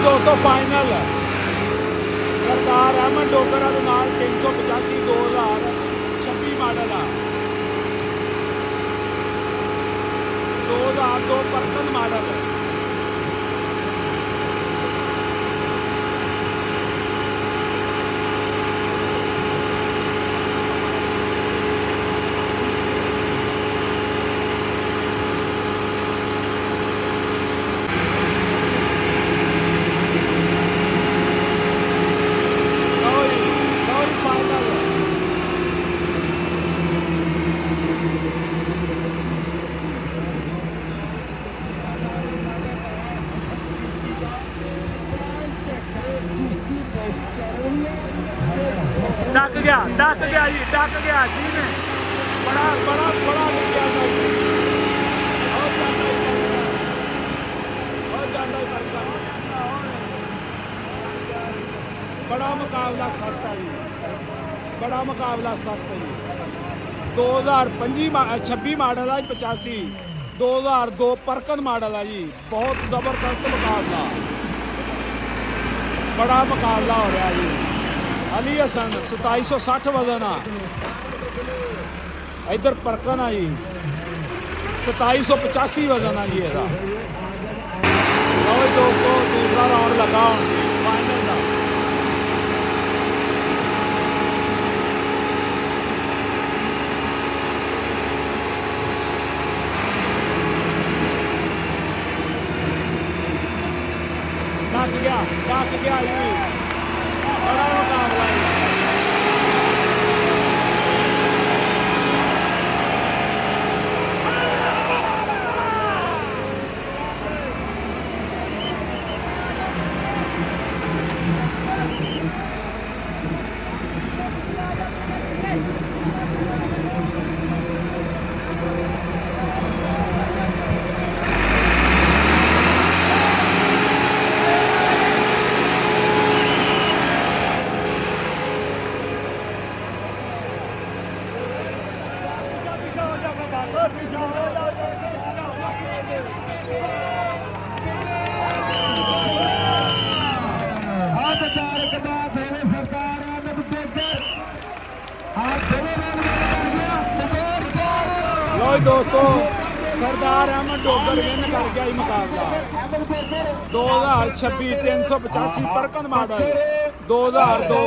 ਦੋਸਤੋ ਫਾਈਨਲ ਸਰਦਾਰ ਅਹਿਮਦ ਡੋਗਰਾ ਦੇ ਨਾਲ 385 2026 ਮਾਡਲ ਆ 2002 ਪਰਸਨ ਮਾਡਲ डक गया जी डक गया जी ने बड़ा बड़ा बड़ा बड़ा मुकाबला सख्त है जी बड़ा मुकाबला सख्त है जी 2026 मॉडल है 85 2002 परकन मॉडल है जी बहुत जबरदस्त मुकाबला बड़ा मुकाबला हो रहा है जी अली हसन 2760 वजन आ इधर परकन आ जी 2785 वजन आ जी इसका दोस्तों दूसरा राउंड लगा हूँ फाइनल का डक गया जी बड़ा मुकाबला है दोस्तों सरदार अहमद डोगर विन कर गया ये मुकाबला 2026 385 परकन मॉडल 2002